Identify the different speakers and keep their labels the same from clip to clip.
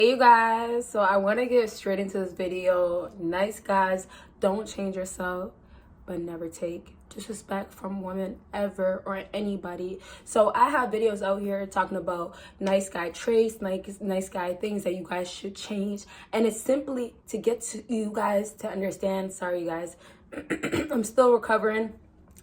Speaker 1: Hey you guys, so I want to get straight into this video. Nice guys, don't change yourself, but never take disrespect from women ever or anybody. So I have videos out here talking about nice guy traits, nice guy things that you guys should change, and it's simply to get to you guys to understand. Sorry you guys, I'm still recovering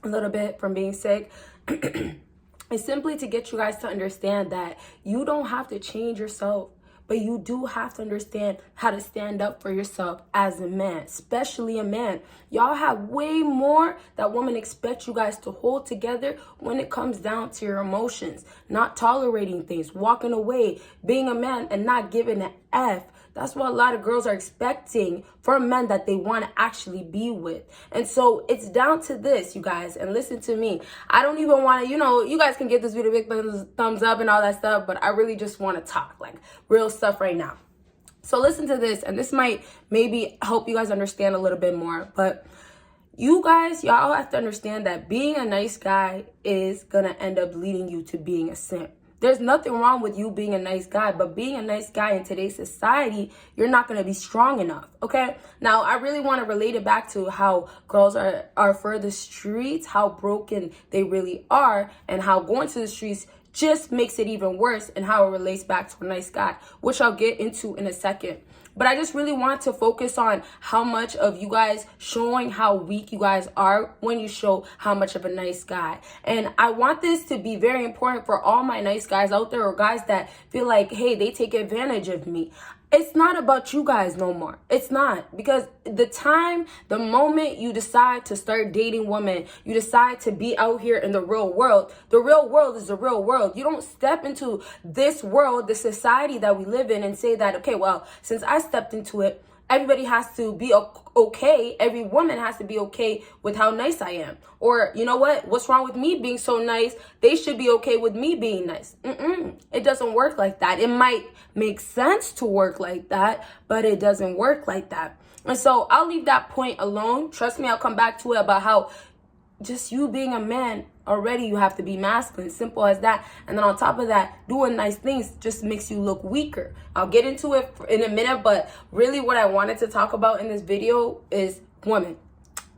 Speaker 1: a little bit from being sick. It's simply to get you guys to understand that you don't have to change yourself, but you do have to understand how to stand up for yourself as a man, especially a man. Y'all have way more that women expect you guys to hold together when it comes down to your emotions, not tolerating things, walking away, being a man and not giving an F. That's what a lot of girls are expecting from men that they want to actually be with. And so it's down to this, you guys, and listen to me. I don't even want to, you guys can give this video a big thumbs up and all that stuff, but I really just want to talk like real stuff right now. So listen to this, and this might maybe help you guys understand a little bit more. But you guys, y'all have to understand that being a nice guy is going to end up leading you to being a simp. There's nothing wrong with you being a nice guy, but being a nice guy in today's society, you're not going to be strong enough, okay? Now, I really want to relate it back to how girls are for the streets, how broken they really are, and how going to the streets just makes it even worse, and how it relates back to a nice guy, which I'll get into in a second. But I just really want to focus on how much of you guys showing how weak you guys are when you show how much of a nice guy. And I want this to be very important for all my nice guys out there, or guys that feel like, hey, they take advantage of me. It's not about you guys no more. It's not. Because the moment you decide to start dating women, you decide to be out here in the real world is the real world. You don't step into this world, the society that we live in, and say that, okay, well, since I stepped into it, everybody has to be okay. Every woman has to be okay with how nice I am. Or, you know what? What's wrong with me being so nice? They should be okay with me being nice. It doesn't work like that. It might make sense to work like that, but it doesn't work like that. And so I'll leave that point alone. Trust me, I'll come back to it about how just you being a man, already you have to be masculine, simple as that. And then on top of that, doing nice things just makes you look weaker. I'll get into it in a minute, but really what I wanted to talk about in this video is women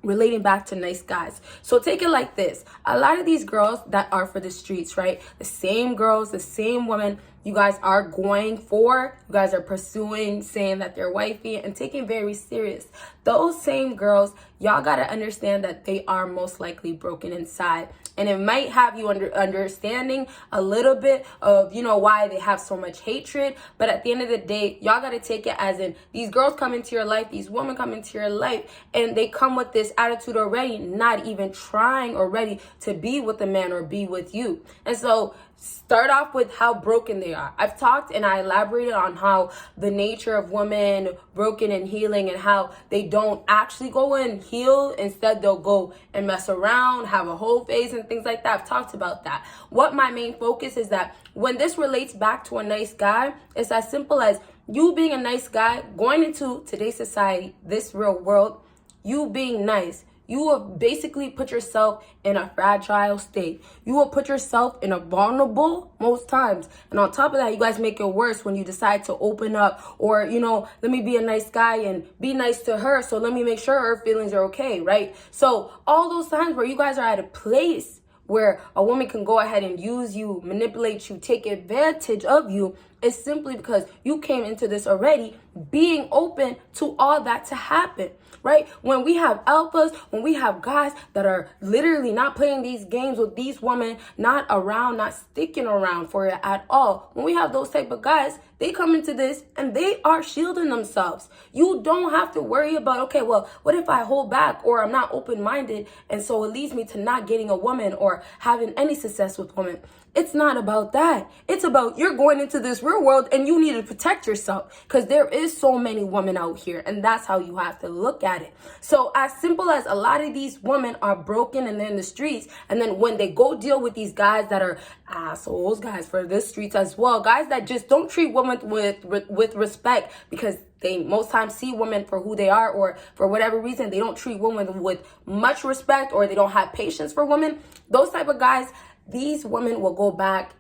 Speaker 1: relating back to nice guys. So take it like this. A lot of these girls that are for the streets, right? The same girls, the same women you guys are going for, you guys are pursuing, saying that they're wifey and taking very serious. Those same girls, y'all got to understand that they are most likely broken inside. And it might have you understanding a little bit of, why they have so much hatred. But at the end of the day, y'all got to take it as in these girls come into your life, these women come into your life, and they come with this attitude already, not even trying already to be with a man or be with you. And so start off with how broken they are. I've talked and I elaborated on how the nature of women broken and healing, and how they don't actually go and heal. Instead, they'll go and mess around, have a whole phase and things like that. I've talked about that. What my main focus is that when this relates back to a nice guy, it's as simple as you being a nice guy, going into today's society, this real world, you being nice. You will basically put yourself in a fragile state. You will put yourself in a vulnerable most times. And on top of that, you guys make it worse when you decide to open up, or, let me be a nice guy and be nice to her. So let me make sure her feelings are okay, right? So all those times where you guys are at a place where a woman can go ahead and use you, manipulate you, take advantage of you, is simply because you came into this already being open to all that to happen, right? When we have alphas, when we have guys that are literally not playing these games with these women, not around, not sticking around for it at all. When we have those type of guys, they come into this and they are shielding themselves. You don't have to worry about, okay, well, what if I hold back or I'm not open-minded, and so it leads me to not getting a woman or having any success with women. It's not about that. It's about you're going into this real world and you need to protect yourself, because there is so many women out here, and that's how you have to look at it. So as simple as a lot of these women are broken and they're in the streets, and then when they go deal with these guys that are assholes, guys for the streets as well, guys that just don't treat women with respect, because they most times see women for who they are, or for whatever reason they don't treat women with much respect, or they don't have patience for women. Those type of guys, these women will go back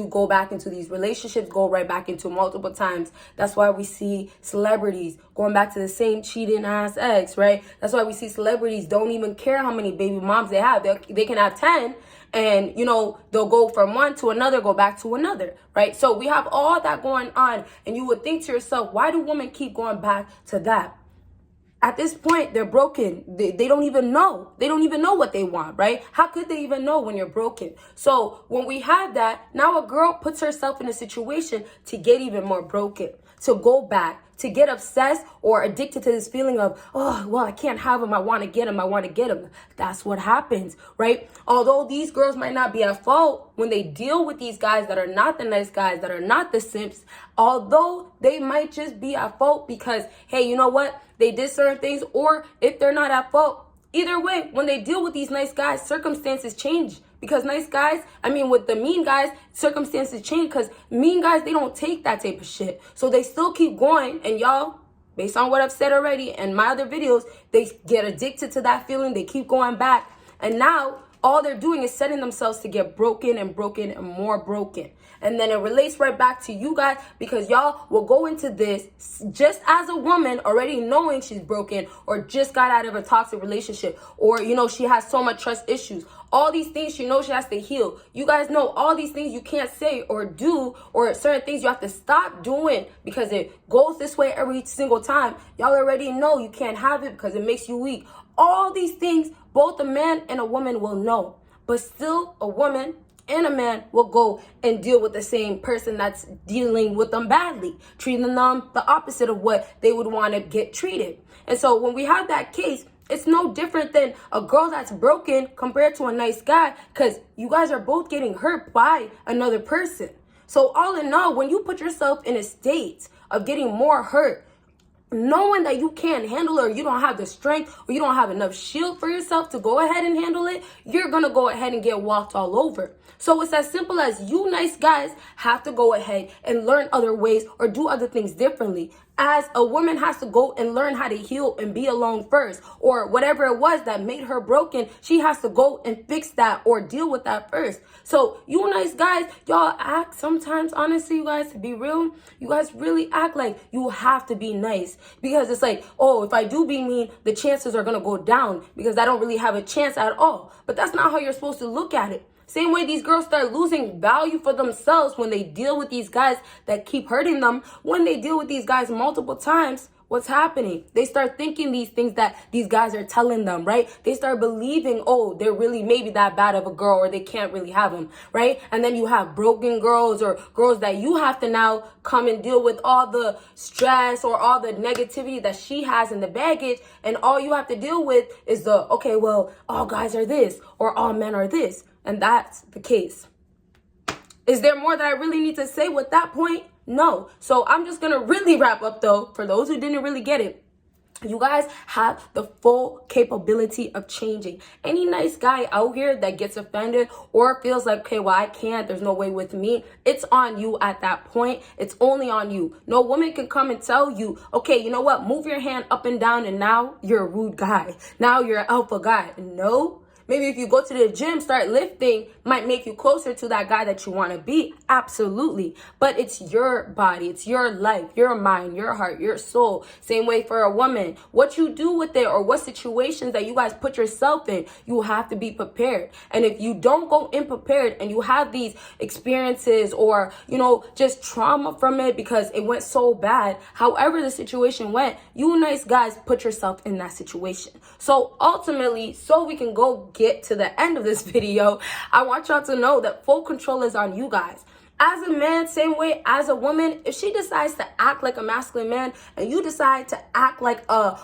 Speaker 1: go back into these relationships, go right back into multiple times. That's why we see celebrities going back to the same cheating ass ex, right? That's why we see celebrities don't even care how many baby moms they have. They can have 10, and they'll go from one to another, go back to another, right? So we have all that going on, and you would think to yourself, why do women keep going back to that? At this point, they're broken. They don't even know. They don't even know what they want, right? How could they even know when you're broken? So when we have that, now a girl puts herself in a situation to get even more broken, to go back, to get obsessed or addicted to this feeling of, oh, well, I can't have him. I want to get him. I want to get him. That's what happens, right? Although these girls might not be at fault when they deal with these guys that are not the nice guys, that are not the simps, although they might just be at fault because, hey, you know what? They did certain things, or if they're not at fault, either way, when they deal with these nice guys, circumstances change. Because nice guys, with the mean guys, circumstances change because mean guys, they don't take that type of shit. So they still keep going. And y'all, based on what I've said already and my other videos, they get addicted to that feeling. They keep going back. And now all they're doing is setting themselves to get broken and broken and more broken. And then it relates right back to you guys because y'all will go into this just as a woman already knowing she's broken or just got out of a toxic relationship or, she has so much trust issues. All these things she knows she has to heal. You guys know all these things you can't say or do, or certain things you have to stop doing because it goes this way every single time. Y'all already know you can't have it because it makes you weak. All these things both a man and a woman will know, but still a woman and a man will go and deal with the same person that's dealing with them badly, treating them the opposite of what they would want to get treated. And so when we have that case, it's no different than a girl that's broken compared to a nice guy because you guys are both getting hurt by another person. So all in all, when you put yourself in a state of getting more hurt, knowing that you can't handle it or you don't have the strength or you don't have enough shield for yourself to go ahead and handle it, you're going to go ahead and get walked all over. So it's as simple as you nice guys have to go ahead and learn other ways or do other things differently. As a woman has to go and learn how to heal and be alone first, or whatever it was that made her broken, she has to go and fix that or deal with that first. So you nice guys, y'all act sometimes, honestly, you guys, to be real, you guys really act like you have to be nice because it's like, oh, if I do be mean, the chances are going to go down because I don't really have a chance at all. But that's not how you're supposed to look at it. Same way these girls start losing value for themselves when they deal with these guys that keep hurting them. When they deal with these guys multiple times, what's happening? They start thinking these things that these guys are telling them, right? They start believing, oh, they're really maybe that bad of a girl or they can't really have them, right? And then you have broken girls or girls that you have to now come and deal with all the stress or all the negativity that she has in the baggage. And all you have to deal with is okay, well, all guys are this or all men are this. And that's the case. Is there more that I really need to say with that point? No. So I'm just going to really wrap up though. For those who didn't really get it, you guys have the full capability of changing. Any nice guy out here that gets offended or feels like, okay, well, I can't, there's no way with me. It's on you at that point. It's only on you. No woman can come and tell you, okay, you know what? Move your hand up and down and now you're a rude guy. Now you're an alpha guy. No. Maybe if you go to the gym, start lifting, might make you closer to that guy that you want to be. Absolutely. But it's your body. It's your life, your mind, your heart, your soul. Same way for a woman. What you do with it or what situations that you guys put yourself in, you have to be prepared. And if you don't go in prepared and you have these experiences or, just trauma from it because it went so bad, however the situation went, you nice guys put yourself in that situation. So ultimately, so we can go get to the end of this video, I want y'all to know that full control is on you guys. As a man, same way as a woman, if she decides to act like a masculine man and you decide to act like a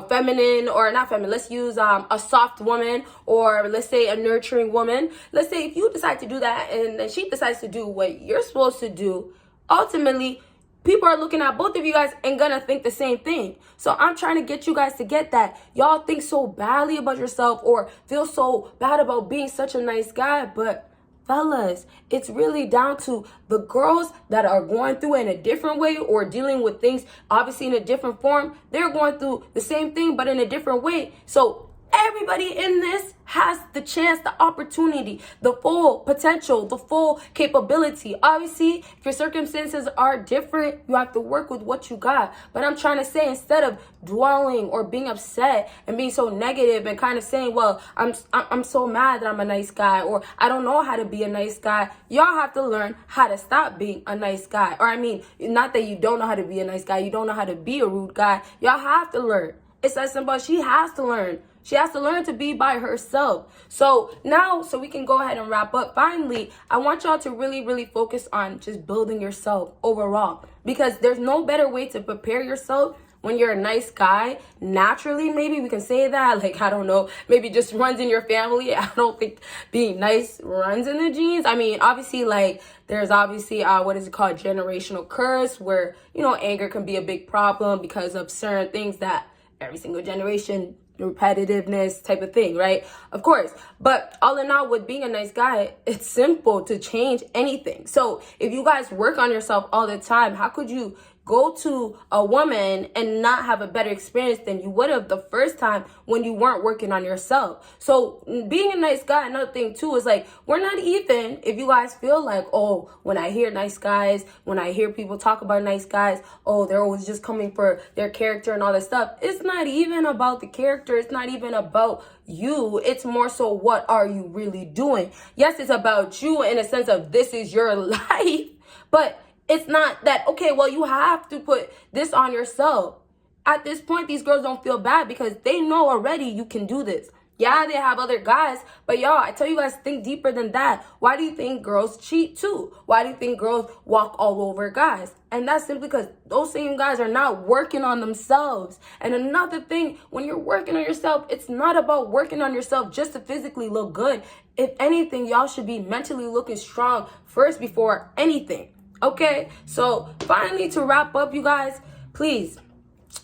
Speaker 1: feminine or not feminine, let's use a soft woman or let's say a nurturing woman. Let's say if you decide to do that and then she decides to do what you're supposed to do, ultimately, people are looking at both of you guys and gonna think the same thing. So I'm trying to get you guys to get that. Y'all think so badly about yourself or feel so bad about being such a nice guy, but fellas, it's really down to the girls that are going through it in a different way or dealing with things obviously in a different form. They're going through the same thing but in a different way. So Everybody in this has the chance, the opportunity, the full potential, the full capability. Obviously, if your circumstances are different, you have to work with what you got. But I'm trying to say, instead of dwelling or being upset and being so negative and kind of saying, well, I'm so mad that I'm a nice guy, or I don't know how to be a nice guy, y'all have to learn how to stop being a nice guy. Or I mean, not that you don't know how to be a nice guy, you don't know how to be a rude guy. Y'all have to learn. It's that simple. She has to learn. She has to learn to be by herself. So now, so we can go ahead and wrap up. Finally, I want y'all to really, really focus on just building yourself overall, because there's no better way to prepare yourself when you're a nice guy. Naturally, maybe we can say that, like, I don't know, maybe just runs in your family. I don't think being nice runs in the genes. I mean, obviously, like, there's obviously, what is it called, generational curse, where, you know, anger can be a big problem because of certain things that every single generation, repetitiveness type of thing, right? Of course. But all in all, with being a nice guy, it's simple to change anything. So if you guys work on yourself all the time, how could you go to a woman and not have a better experience than you would have the first time when you weren't working on yourself? So being a nice guy, another thing too, is like, we're not even, if you guys feel like, oh, when I hear nice guys, when I hear people talk about nice guys, oh, they're always just coming for their character and all that stuff. It's not even about the character. It's not even about you. It's more so, what are you really doing? Yes, it's about you in a sense of this is your life, but it's not that, okay, well, you have to put this on yourself. At this point, these girls don't feel bad because they know already you can do this. Yeah, they have other guys, but y'all, I tell you guys, think deeper than that. Why do you think girls cheat too? Why do you think girls walk all over guys? And that's simply because those same guys are not working on themselves. And another thing, when you're working on yourself, it's not about working on yourself just to physically look good. If anything, y'all should be mentally looking strong first before anything. Okay, so finally, to wrap up, you guys, please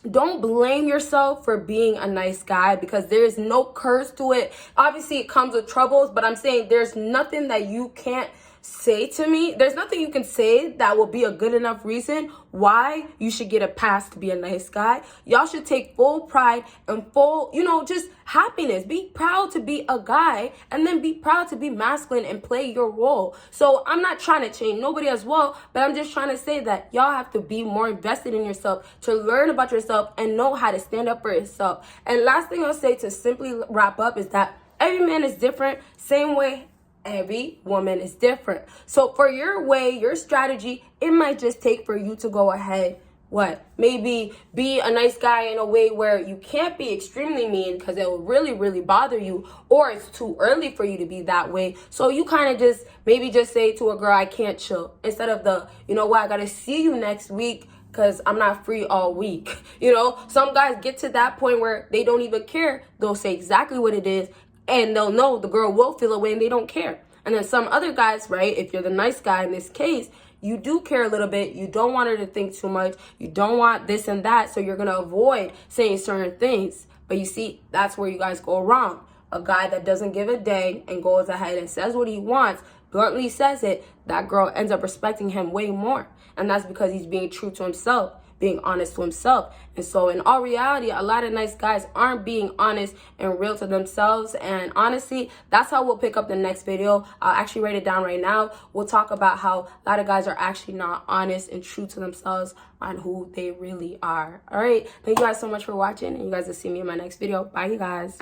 Speaker 1: don't blame yourself for being a nice guy, because there is no curse to it. Obviously, it comes with troubles, but I'm saying there's nothing that you can't say to me. There's nothing you can say that will be a good enough reason why you should get a pass to be a nice guy. Y'all should take full pride and full, you know, just happiness. Be proud to be a guy, and then be proud to be masculine and play your role. So I'm not trying to change nobody as well, but I'm just trying to say that y'all have to be more invested in yourself, to learn about yourself and know how to stand up for yourself. And last thing I'll say to simply wrap up is that every man is different, same way every woman is different. So for your way, your strategy, it might just take for you to go ahead, maybe be a nice guy in a way where you can't be extremely mean, because it will really, really bother you, or it's too early for you to be that way. So you kind of just maybe just say to a girl, I can't chill, instead of the, you know what, I gotta see you next week because I'm not free all week. You know, some guys get to that point where they don't even care. They'll say exactly what it is, and they'll know the girl will feel away and they don't care. And then some other guys, right, if you're the nice guy in this case, you do care a little bit. You don't want her to think too much. You don't want this and that. So you're going to avoid saying certain things. But you see, that's where you guys go wrong. A guy that doesn't give a dang and goes ahead and says what he wants, bluntly says it, that girl ends up respecting him way more. And that's because he's being true to himself, being honest to himself. And so in all reality, a lot of nice guys aren't being honest and real to themselves. And honestly, that's how we'll pick up the next video. I'll actually write it down right now. We'll talk about how a lot of guys are actually not honest and true to themselves on who they really are. All right, thank you guys so much for watching, and you guys will see me in my next video. Bye, you guys.